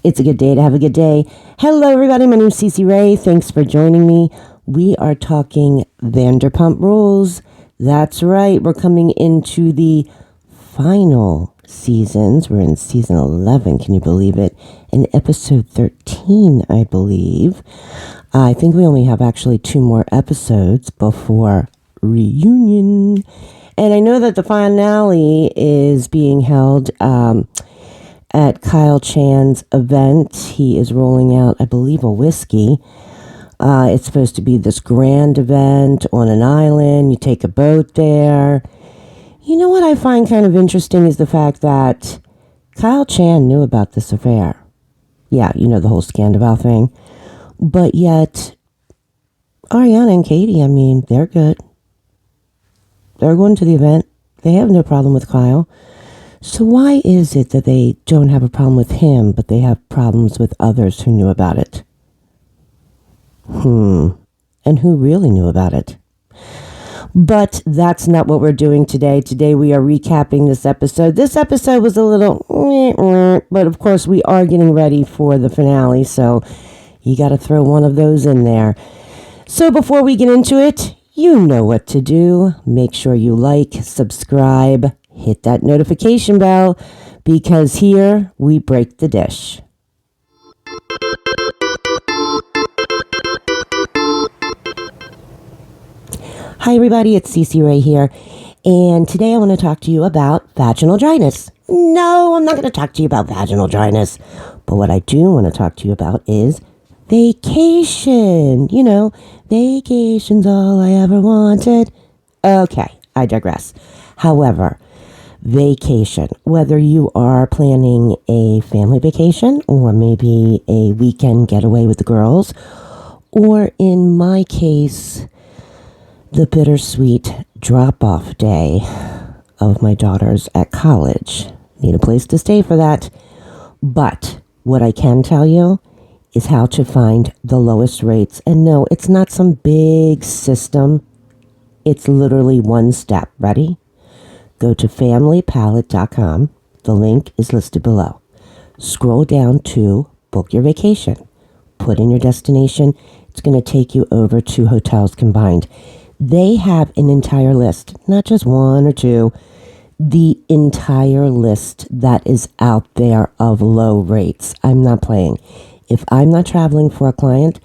It's a good day to have a good day. Hello, everybody. My name is Cece Ray. Thanks for joining me. We are talking Vanderpump Rules. That's right. We're coming into the final seasons. We're in season 11. Can you believe it? In episode 13, I believe. I think we only have actually 2 more episodes before reunion. And I know that the finale is being held at Kyle Chan's event. He is rolling out, I believe, a whiskey. It's supposed to be this grand event on an island. You take a boat there. You know what I find kind of interesting is the fact that Kyle Chan knew about this affair. Yeah, you know, the whole Scandoval thing. But yet, Ariana and Katie, I mean, they're good. They're going to the event. They have no problem with Kyle. So why is it that they don't have a problem with him, but they have problems with others who knew about it? And who really knew about it? But that's not what we're doing today. Today we are recapping this episode. This episode was a little, but of course we are getting ready for the finale, so you got to throw one of those in there. So before we get into it, you know what to do. Make sure you like, subscribe, hit that notification bell, because here we break the dish. Hi everybody, it's Cece Ray here, and today I want to talk to you about vaginal dryness. No, I'm not going to talk to you about vaginal dryness, but what I do want to talk to you about is vacation. You know, vacation's all I ever wanted. Okay, I digress. However, vacation, whether you are planning a family vacation or maybe a weekend getaway with the girls, or in my case, the bittersweet drop-off day of my daughters at college. Need a place to stay for that. But what I can tell you is how to find the lowest rates. And no, it's not some big system. It's literally one step. Ready? Go to familypalette.com. The link is listed below. Scroll down to book your vacation. Put in your destination. It's going to take you over to Hotels Combined. They have an entire list, not just 1 or 2, the entire list that is out there of low rates. I'm not playing. If I'm not traveling for a client,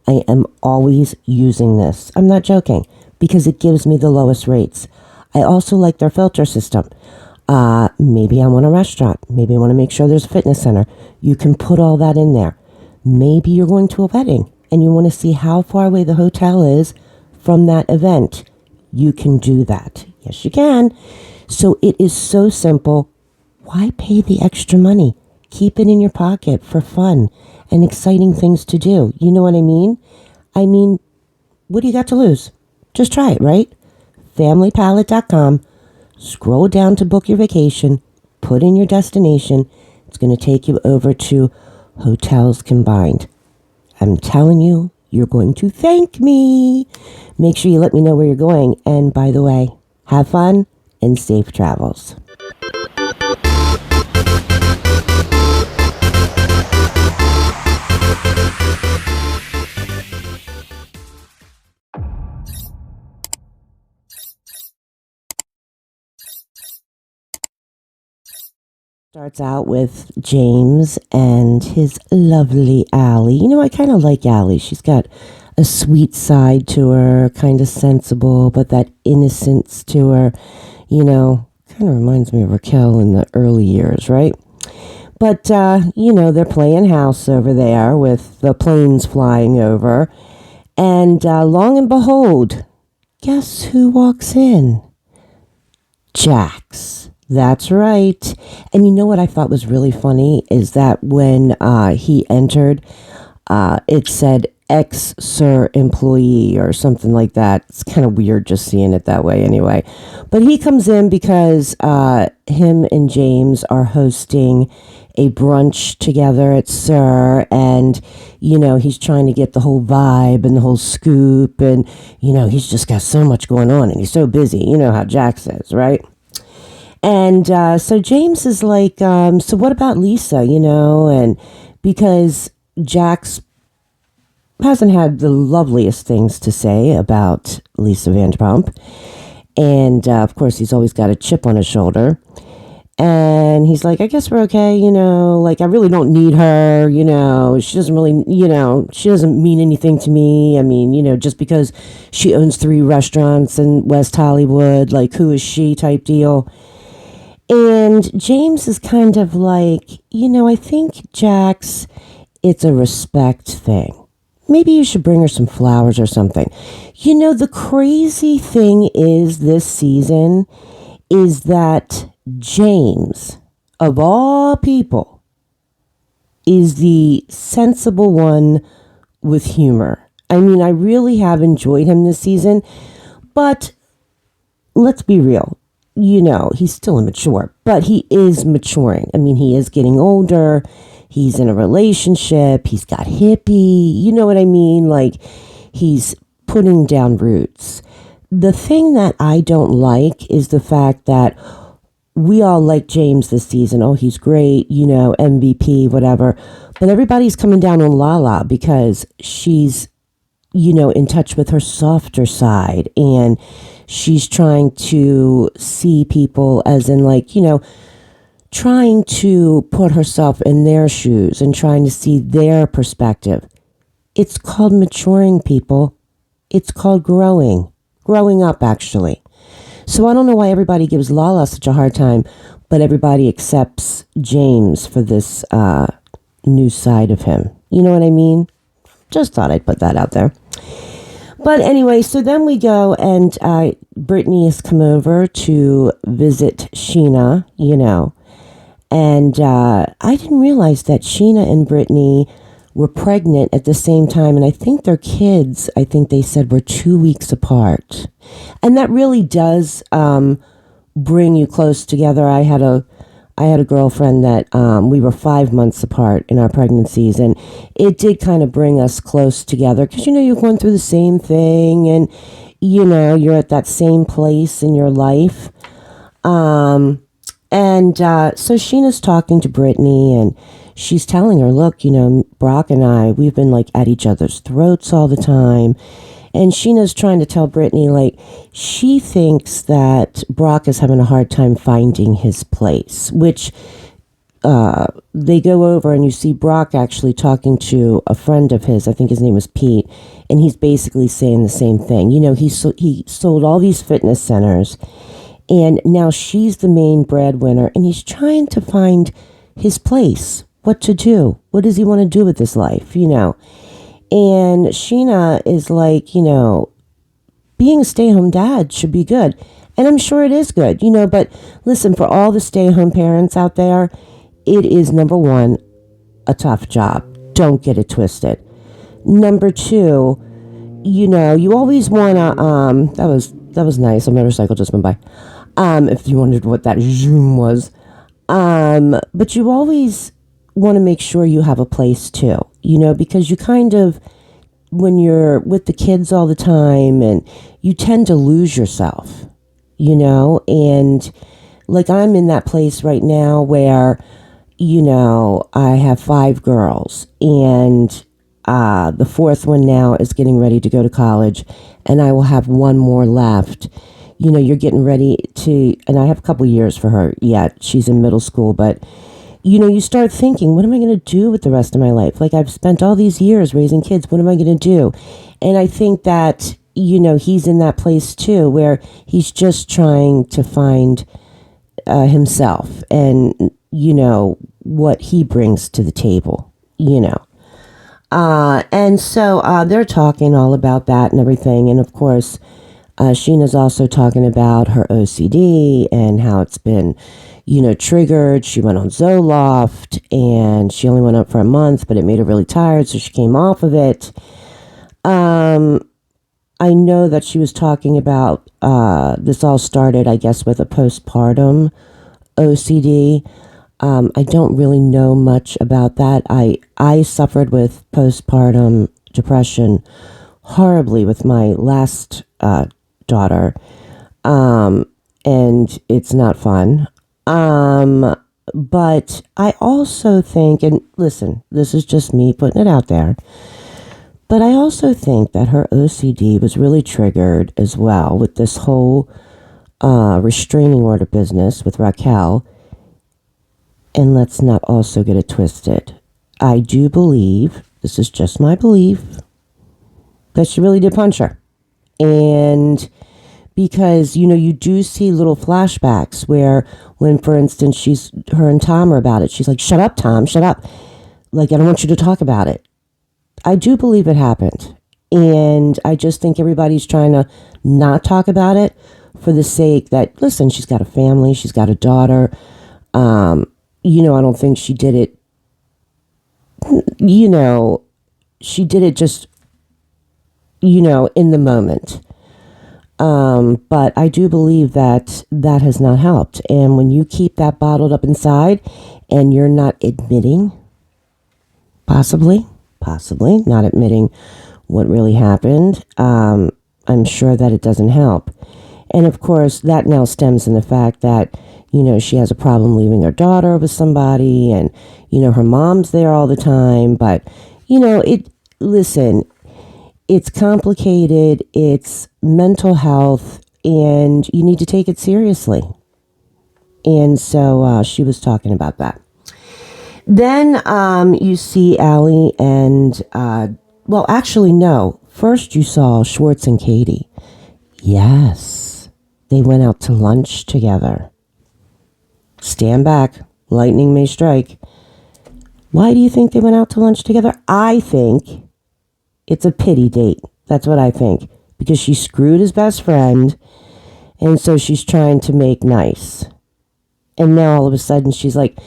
I am always using this. I'm not joking, because it gives me the lowest rates. I also like their filter system. Maybe I want a restaurant. Maybe I want to make sure there's a fitness center. You can put all that in there. Maybe you're going to a wedding and you want to see how far away the hotel is from that event. You can do that. Yes, you can. So it is so simple. Why pay the extra money? Keep it in your pocket for fun and exciting things to do. You know what I mean? I mean, what do you got to lose? Just try it, right? familypalette.com. Scroll down to book your vacation. Put in your destination. It's going to take you over to Hotels Combined. I'm telling you, you're going to thank me. Make sure you let me know where you're going. And by the way, have fun and safe travels. Starts out with James and his lovely Allie. You know, I kind of like Allie. She's got a sweet side to her, kind of sensible, but that innocence to her, you know, kind of reminds me of Raquel in the early years, right? But, you know, they're playing house over there with the planes flying over. And long and behold, guess who walks in? Jax. That's right. And you know what I thought was really funny is that when he entered, it said ex-sir employee or something like that. It's kind of weird just seeing it that way anyway. But he comes in because him and James are hosting a brunch together at Sir, and, you know, he's trying to get the whole vibe and the whole scoop, and, you know, he's just got so much going on, and he's so busy. You know how Jax is, right? And so James is like, so what about Lisa, you know, and because Jax hasn't had the loveliest things to say about Lisa Vanderpump. And of course, he's always got a chip on his shoulder. And he's like, I guess we're okay, like I really don't need her, she doesn't really, she doesn't mean anything to me. I mean, just because she owns 3 restaurants in West Hollywood, like who is she type deal. And James is kind of like, I think Jax, it's a respect thing. Maybe you should bring her some flowers or something. The crazy thing is this season is that James, of all people, is the sensible one with humor. I mean, I really have enjoyed him this season, but let's be real. He's still immature, but he is maturing. I mean, he is getting older. He's in a relationship. He's got hippie. You know what I mean? Like, he's putting down roots. The thing that I don't like is the fact that we all like James this season. Oh, he's great, MVP, whatever. But everybody's coming down on Lala because she's, in touch with her softer side. And she's trying to see people as in like, trying to put herself in their shoes and trying to see their perspective. It's called maturing, people. It's called growing up, actually. So I don't know why everybody gives Lala such a hard time, but everybody accepts James for this new side of him. You know what I mean? Just thought I'd put that out there. But anyway, so then we go and Brittany has come over to visit Sheena, and I didn't realize that Sheena and Brittany were pregnant at the same time. And I think their kids, I think they said, were 2 weeks apart. And that really does bring you close together. I had a girlfriend that we were 5 months apart in our pregnancies. And it did kind of bring us close together because, you're going through the same thing. And, you're at that same place in your life. So Sheena's talking to Brittany and she's telling her, look, Brock and I, we've been like at each other's throats all the time. And Sheena's trying to tell Brittany, like, she thinks that Brock is having a hard time finding his place, which they go over and you see Brock actually talking to a friend of his. I think his name was Pete. And he's basically saying the same thing. He sold all these fitness centers. And now she's the main breadwinner. And he's trying to find his place. What to do? What does he want to do with his life? And Sheena is like, being a stay-at-home dad should be good. And I'm sure it is good, but listen, for all the stay-at-home parents out there, it is, number one, a tough job. Don't get it twisted. Number two, you always want to, that was nice. A motorcycle just went by. If you wondered what that zoom was. But you always want to make sure you have a place too, because you kind of, when you're with the kids all the time and you tend to lose yourself, and like I'm in that place right now where, I have 5 girls and the 4th one now is getting ready to go to college and I will have 1 more left. You're getting ready to, and I have a couple years for her yet. She's in middle school, but you start thinking, what am I going to do with the rest of my life? Like, I've spent all these years raising kids. What am I going to do? And I think that, he's in that place too, where he's just trying to find himself and, what he brings to the table, And so they're talking all about that and everything. And of course, Sheena's also talking about her OCD and how it's been, triggered. She went on Zoloft and she only went up for a month, but it made her really tired. So she came off of it. I know that she was talking about, this all started, I guess, with a postpartum OCD. I don't really know much about that. I suffered with postpartum depression horribly with my last daughter. And it's not fun. But I also think, and listen, this is just me putting it out there, but I also think that her OCD was really triggered as well with this whole restraining order business with Raquel. And let's not also get it twisted. I do believe, this is just my belief, that she really did punch her. And because, you do see little flashbacks where when, for instance, her and Tom are about it, she's like, shut up, Tom, shut up. Like, I don't want you to talk about it. I do believe it happened. And I just think everybody's trying to not talk about it for the sake that, listen, she's got a family, she's got a daughter. I don't think she did it, she did it just, in the moment. But I do believe that has not helped. And when you keep that bottled up inside and you're not admitting, possibly not admitting what really happened, I'm sure that it doesn't help. And of course, that now stems in the fact that, she has a problem leaving her daughter with somebody and, her mom's there all the time. But, listen, it's complicated. It's mental health and you need to take it seriously. And so she was talking about that. Then you see Allie and, actually, no. First you saw Schwartz and Katie. Yes, they went out to lunch together. Stand back. Lightning may strike. Why do you think they went out to lunch together? I think it's a pity date. That's what I think. Because she screwed his best friend, and so she's trying to make nice. And now all of a sudden she's like,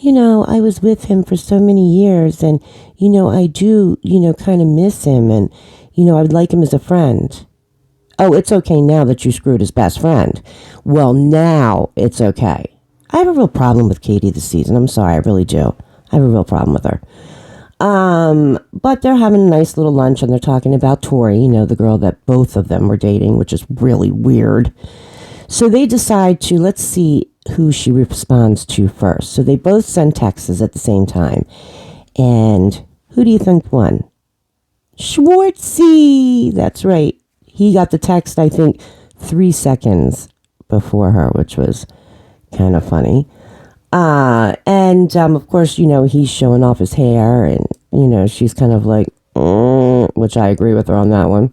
I was with him for so many years, and, I do, kind of miss him, and, I would like him as a friend. Oh, it's okay now that you screwed his best friend. Well, now it's okay. I have a real problem with Katie this season. I'm sorry, I really do. I have a real problem with her. But they're having a nice little lunch and they're talking about Tori, the girl that both of them were dating, which is really weird. So they decide to, let's see who she responds to first. So they both send texts at the same time. And who do you think won? Schwartzy! That's right. He got the text, I think, 3 seconds before her, which was kind of funny. And of course, he's showing off his hair and, she's kind of like, which I agree with her on that one.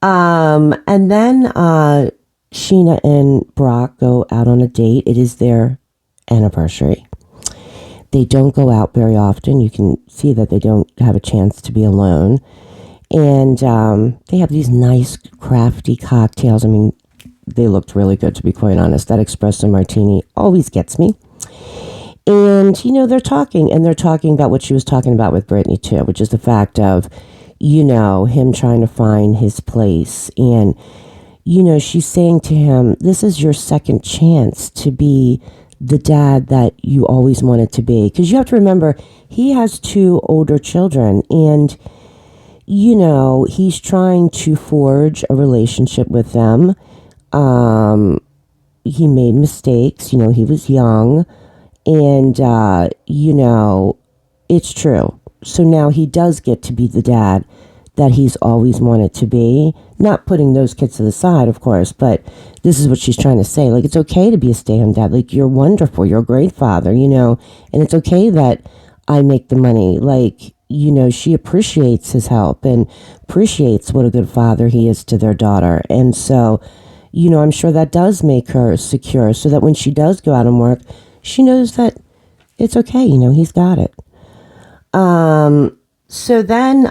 And then Sheana and Brock go out on a date. It is their anniversary. They don't go out very often. You can see that they don't have a chance to be alone. And they have these nice crafty cocktails. I mean, they looked really good, to be quite honest. That espresso martini always gets me. And, they're talking about what she was talking about with Brittany, too, which is the fact of, him trying to find his place. And, she's saying to him, this is your second chance to be the dad that you always wanted to be. Because you have to remember, he has 2 older children. And, he's trying to forge a relationship with them. He made mistakes. He was young. And, it's true. So now he does get to be the dad that he's always wanted to be. Not putting those kids to the side, of course, but this is what she's trying to say. Like, it's okay to be a stay-at-home dad. Like, you're wonderful. You're a great father, and it's okay that I make the money. Like, she appreciates his help and appreciates what a good father he is to their daughter. And so, I'm sure that does make her secure so that when she does go out and work, she knows that it's okay. He's got it. So then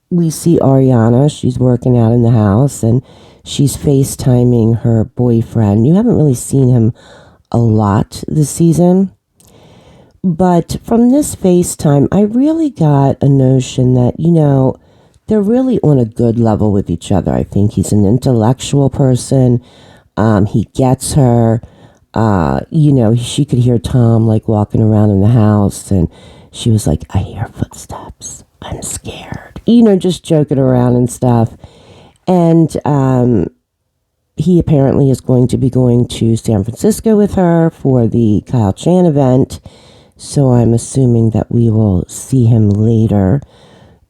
we see Ariana. She's working out in the house and she's FaceTiming her boyfriend. You haven't really seen him a lot this season. But from this FaceTime, I really got a notion that, they're really on a good level with each other. I think he's an intellectual person. He gets her. She could hear Tom like walking around in the house and she was like, I hear footsteps. I'm scared. Just joking around and stuff. And he apparently is going to be going to San Francisco with her for the Kyle Chan event. So I'm assuming that we will see him later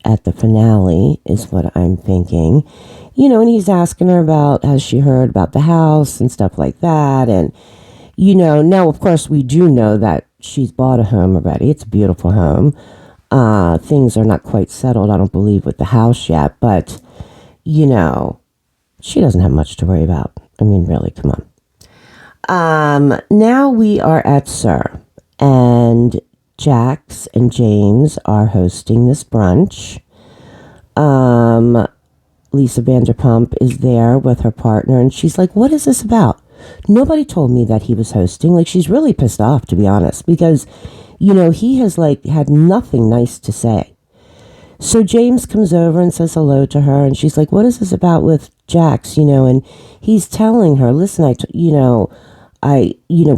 at the finale, is what I'm thinking. And he's asking her about, has she heard about the house and stuff like that. And, now, of course, we do know that she's bought a home already. It's a beautiful home. Things are not quite settled, I don't believe, with the house yet. But, she doesn't have much to worry about. I mean, really, come on. Now we are at Sir. And Jax and James are hosting this brunch. Lisa Vanderpump is there with her partner, and she's like, what is this about? Nobody told me that he was hosting. Like, she's really pissed off, to be honest, because, he has, had nothing nice to say. So James comes over and says hello to her, and she's like, what is this about with Jax, and he's telling her, listen, we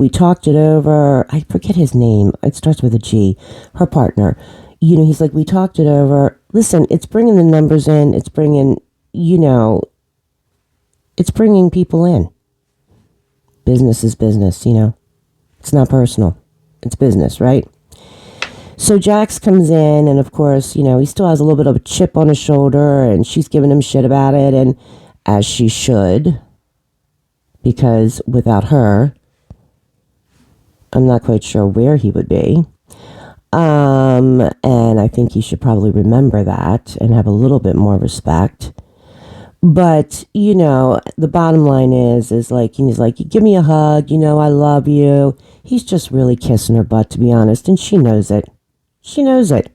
talked it over. I forget his name. It starts with a G. Her partner. He's like, we talked it over. Listen, it's bringing the numbers in. It's bringing, it's bringing people in. Business is business, It's not personal. It's business, right? So Jax comes in, and of course, he still has a little bit of a chip on his shoulder, and she's giving him shit about it, and as she should, because without her, I'm not quite sure where he would be. And I think he should probably remember that and have a little bit more respect. But, the bottom line is he's like, give me a hug, I love you. He's just really kissing her butt, to be honest, and she knows it. She knows it.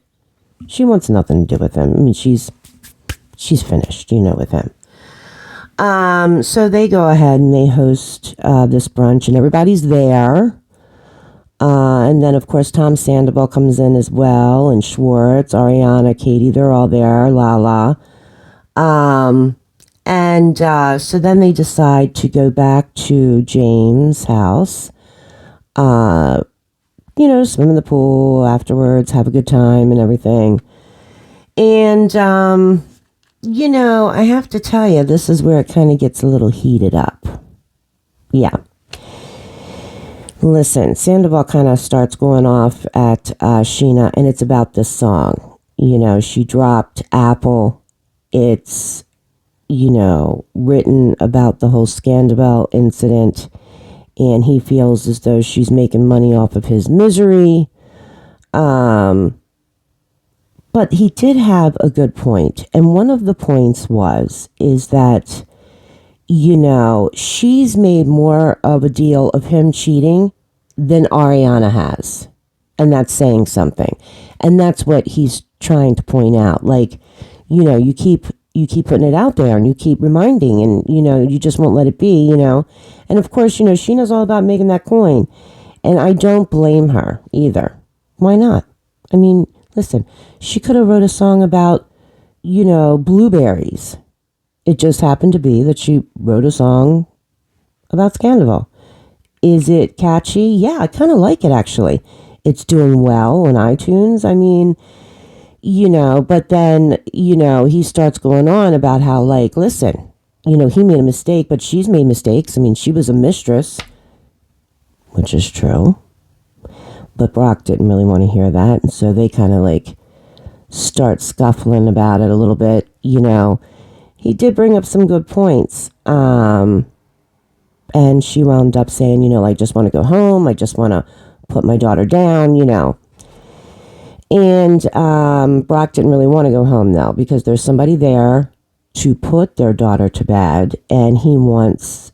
She wants nothing to do with him. I mean, she's finished, with him. So they go ahead and they host this brunch, and everybody's there. And then, of course, Team Sandoval comes in as well, and Schwartz, Ariana, Katie, they're all there, Lala. So then they decide to go back to James' house, swim in the pool afterwards, have a good time and everything. And, I have to tell you, this is where it kind of gets a little heated up. Yeah. Listen, Sandoval kind of starts going off at Sheana, and it's about this song. She dropped Apple. It's, written about the whole Scandoval incident, and he feels as though she's making money off of his misery. But he did have a good point, and one of the points is that, she's made more of a deal of him cheating than Ariana has. And that's saying something. And that's what he's trying to point out. Like, you keep putting it out there, and you keep reminding, and, you just won't let it be, And of course, she knows all about making that coin. And I don't blame her either. Why not? I mean, listen, she could have wrote a song about, blueberries. It just happened to be that she wrote a song about Scandoval. Is it catchy? Yeah, I kind of like it, actually. It's doing well on iTunes. I mean, but then, he starts going on about how, listen, he made a mistake, but she's made mistakes. I mean, she was a mistress, which is true. But Brock didn't really want to hear that. And so they kind of start scuffling about it a little bit. He did bring up some good points. And she wound up saying, I just want to go home. I just want to put my daughter down, And Brock didn't really want to go home, though, because there's somebody there to put their daughter to bed. And he's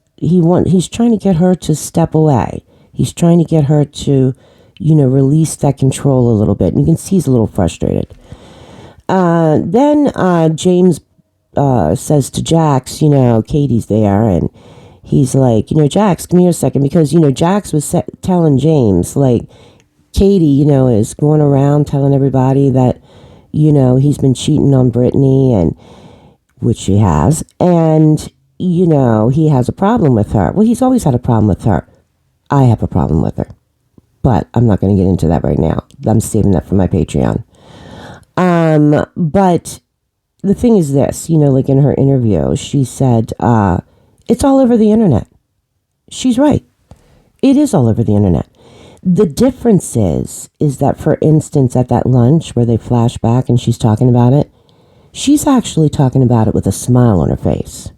trying to get her to step away. He's trying to get her to, release that control a little bit. And you can see he's a little frustrated. Then James says to Jax, Katie's there, and he's like, Jax, come here a second, because, Jax was telling James, Katie, is going around telling everybody that, he's been cheating on Brittany, and which she has, and, he has a problem with her. Well, he's always had a problem with her. I have a problem with her, but I'm not going to get into that right now. I'm saving that for my Patreon. But the thing is this, in her interview, she said, It's all over the internet. She's right. It is all over the internet. The difference is that, for instance, at that lunch where they flash back and she's talking about it, she's actually talking about it with a smile on her face.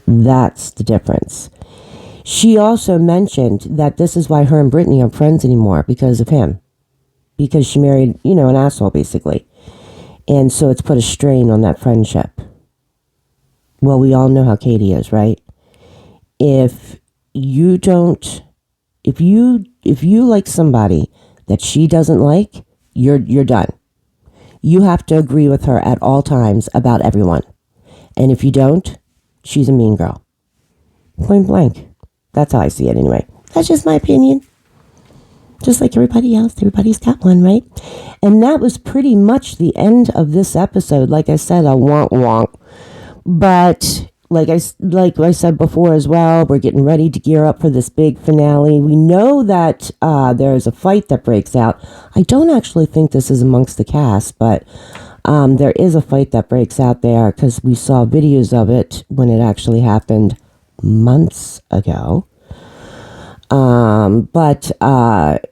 That's the difference. She also mentioned that this is why her and Brittany aren't friends anymore, because of him. Because she married, an asshole, basically. And so it's put a strain on that friendship. Well, we all know how Katie is, right? If you like somebody that she doesn't like, you're done. You have to agree with her at all times about everyone. And if you don't, she's a mean girl. Point blank. That's how I see it anyway. That's just my opinion. Just like everybody else, everybody's got one, right? And that was pretty much the end of this episode. Like I said, a wonk wonk. But like I said before as well, we're getting ready to gear up for this big finale. We know that there's a fight that breaks out. I don't actually think this is amongst the cast, but there is a fight that breaks out there because we saw videos of it when it actually happened months ago. But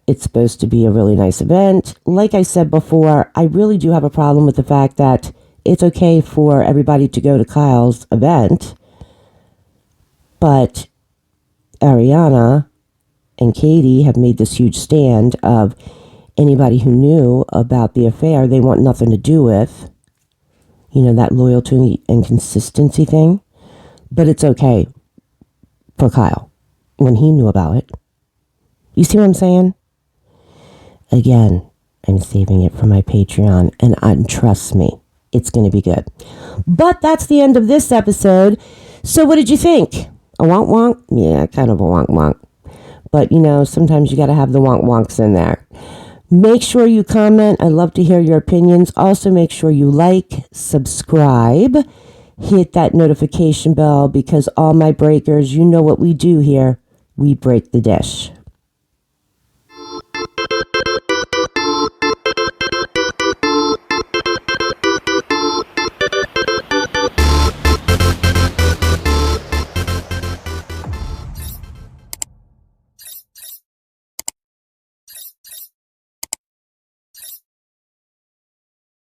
it's supposed to be a really nice event. Like I said before, I really do have a problem with the fact that it's okay for everybody to go to Kyle's event, but Ariana and Katie have made this huge stand of anybody who knew about the affair they want nothing to do with. That loyalty and consistency thing. But it's okay for Kyle when he knew about it. You see what I'm saying? Again, I'm saving it for my Patreon, and trust me, it's going to be good. But that's the end of this episode. So what did you think? A wonk wonk? Yeah, kind of a wonk wonk. But, sometimes you got to have the wonk wonks in there. Make sure you comment. I love to hear your opinions. Also, make sure you like, subscribe, hit that notification bell, because all my breakers, you know what we do here. We break the dish.